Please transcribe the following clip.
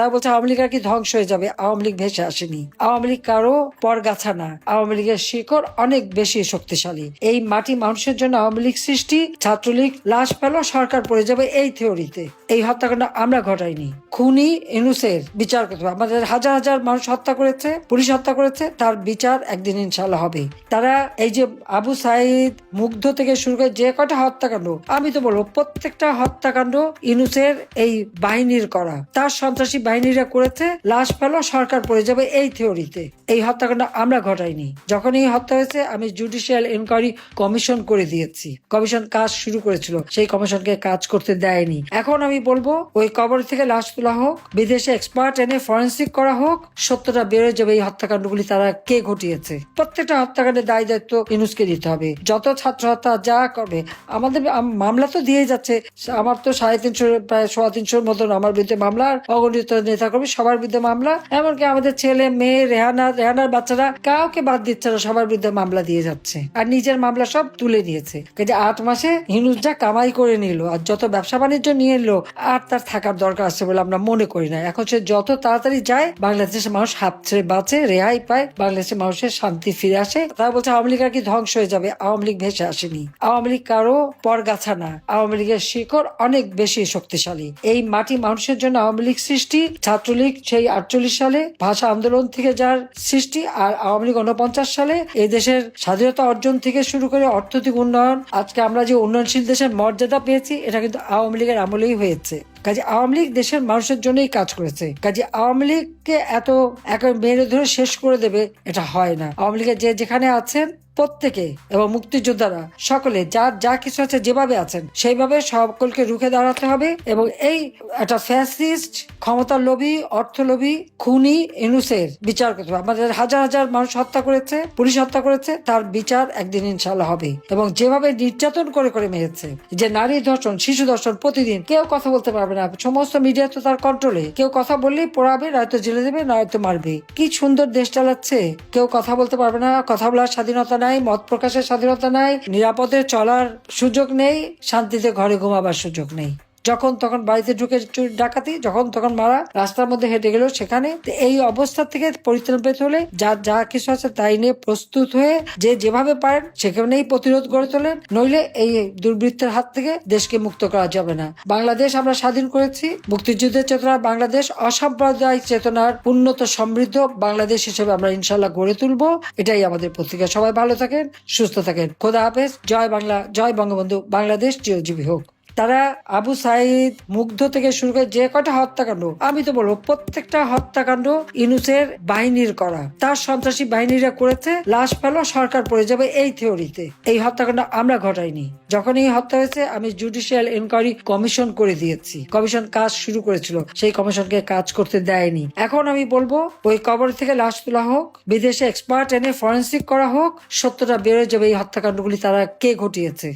তারা বলছে আওয়ামী লীগ আর কি ধ্বংস হয়ে যাবে, আওয়ামী লীগ ভেসে আসেনি। আওয়ামী লীগ কারো পরগাছা না, আওয়ামী লীগের শিকড় অনেক বেশি শক্তিশালী। এই মাটি মানুষের জন্য আওয়ামী লীগ সৃষ্টি, ছাত্রলীগ লাশ পেল, সরকার পড়ে যাবে এই থিওরিতে। এই হত্যাকাণ্ড আমরা ঘটাইনি। খুনি ইউনূসের বিচার করতে হবে। আমাদের হাজার হাজার মানুষ হত্যা করেছে, পুলিশ হত্যা করেছে, তার বিচার একদিন ইনশাল্লাহ হবে। তারা এই যে আবু সাইদ, মুগ্ধ থেকে শুরু করে যে কটা হত্যাকাণ্ড, আমি তো বলবো প্রত্যেকটা হত্যাকাণ্ড ইউনূসের এই বাহিনীর করা, তার সন্ত্রাসী বাহিনীরা করেছে, লাশ পেল, সরকার পড়ে যাবে এই থিওরিতে। এই হত্যাকাণ্ড আমরা ঘটাইনি। যখন এই হত্যা হয়েছে আমি জুডিশিয়াল ইনকোয়ারি কমিশন করে দিয়েছি। কমিশন কাজ শুরু করেছিল, সেই কমিশনকে কাজ করতে দেয়নি। এখন আমি বলবো ওই কবর থেকে লাশ তোলা হোক, বিদেশে এক্সপার্ট এনে ফরেন্সিক করা হোক, সত্যটা বেরোয় যাবে এই হত্যাকাণ্ডগুলি তারা কে ঘটিয়েছে। প্রত্যেকটা হত্যাকাণ্ডের দায় দায়িত্ব ইউনূসকে দিতে হবে। যত ছাত্র হত্যা যা করবে, আমাদের মামলা তো দিয়ে যাচ্ছে। আমার তো 350 প্রায় 350 মতন আমার বিরুদ্ধে মামলা, অগণিত নেতা কর্মী সবার বিরুদ্ধে মামলা, এমনকি আমাদের ছেলে মেয়ে রেহানার বাচ্চারা কাউকে বাদ দিচ্ছে না, সবার বিরুদ্ধে মামলা দিয়ে যাচ্ছে আর নিজের মামলা সব তুলে নিয়েছে। কাজে 8 মাসে ইউনূস যা কামাই করে নিল আর যত ব্যবসা বাণিজ্য নিয়ে এলো, আর তার থাকার দরকার আছে বলে আমরা মনে করি না। এখন সে যত তাড়াতাড়ি যায়, বাংলাদেশের মানুষ হাত ছেড়ে বাঁচে, রেহাই পায়, বাংলাদেশের মানুষের শান্তি ফিরে আসে। তারা বলছে আওয়ামী লীগ আর কি ধ্বংস হয়ে যাবে, আওয়ামী লীগ ভেসে আসেনি। আওয়ামী লীগ কারো পরগাছা না, আওয়ামী লীগের শিকড় অনেক বেশি শক্তিশালী। এই মাটি মানুষের জন্য আওয়ামী লীগ সৃষ্টি, ছাত্রলীগ সেই 48 সালে ভাষা আন্দোলন থেকে যার সৃষ্টি, আর আওয়ামী লীগ 49 সালে এই দেশের স্বাধীনতা অর্জন থেকে শুরু করে অর্থনৈতিক উন্নয়ন, আজকে আমরা যে উন্নয়নশীল দেশের মর্যাদা পেয়েছি, এটা কিন্তু আওয়ামী লীগের আমলেই হয়েছে। কাজে আওয়ামী লীগ দেশের মানুষের জন্যই কাজ করেছে। কাজে আওয়ামী লীগকে এত মেরে ধরে শেষ করে দেবে, এটা হয় না। আওয়ামী লীগের যে যেখানে আছেন প্রত্যেকে এবং মুক্তিযোদ্ধারা সকলে যার যা কিছু আছে যেভাবে আছেন সেইভাবে সকলকে রুখে দাঁড়াতে হবে। এবং এই একটা ফ্যাসিস্ট, ক্ষমতার লোভী, অর্থ লোভী খুনি ইউনূসের বিচার করতে হবে। আমাদের হাজার হাজার মানুষ হত্যা করেছে, পুলিশ হত্যা করেছে, তার বিচার একদিন ইনশাল্লাহ হবে। এবং যেভাবে নির্যাতন করে করে মেরেছে, যে নারী ধর্ষণ, শিশু ধর্ষণ, প্রতিদিন কেউ কথা বলতে পারবে না, সমস্ত মিডিয়া তো তার কন্ট্রোলে। কেউ কথা বললেই পোড়াবে, নয়তো জেলে দেবে, নয়তো মারবে। কি সুন্দর দেশ চালাচ্ছে। কেউ কথা বলতে পারবে না, কথা বলার স্বাধীনতা নাই, মত প্রকাশের স্বাধীনতা নাই, নিরাপদে চলার সুযোগ নেই, শান্তিতে ঘরে ঘুমাবার সুযোগ নেই। যখন তখন বাড়িতে ঢুকে ডাকাতি, যখন তখন মারা, রাস্তার মধ্যে হেঁটে গেল সেখানে। এই অবস্থা থেকে পরিত্রাণ পেতে হলে যার যা কিছু আছে তাই নিয়ে প্রস্তুত হয়ে যে যেভাবে পারেন সেখানেই প্রতিরোধ গড়ে তোলেন, নইলে এই দুর্বৃত্তের হাত থেকে দেশকে মুক্ত করা যাবে না। বাংলাদেশ আমরা স্বাধীন করেছি মুক্তিযুদ্ধের চেতনার বাংলাদেশ, অসাম্প্রদায়িক চেতনার উন্নত সমৃদ্ধ বাংলাদেশ হিসেবে আমরা ইনশাল্লাহ গড়ে তুলবো। এটাই আমাদের প্রতিজ্ঞা। সবাই ভালো থাকেন, সুস্থ থাকেন। খোদা হাফেজ। জয় বাংলা, জয় বঙ্গবন্ধু। বাংলাদেশ চিরজীবী হোক। তারা আবু সাইদ, মুগ্ধ থেকে শুরু করে যে কটা হত্যাকাণ্ড, আমি তো বলবো প্রত্যেকটা হত্যাকাণ্ড ইউনূসের বাহিনীর করা, তার সন্ত্রাসী বাহিনীরা করেছে, লাশ পেল, সরকার পড়ে যাবে এই থিওরিতে। এই হত্যাকাণ্ড আমরা ঘটাইনি। যখন এই হত্যা হয়েছে আমি জুডিশিয়াল ইনকোয়ারি কমিশন করে দিয়েছি। কমিশন কাজ শুরু করেছিল, সেই কমিশনকে কাজ করতে দেয়নি। এখন আমি বলবো ওই কবর থেকে লাশ তোলা হোক, বিদেশে এক্সপার্ট এনে ফরেন্সিক করা হোক, সত্যটা বেরোয় যাবে এই হত্যাকাণ্ডগুলি তারা কে ঘটিয়েছে।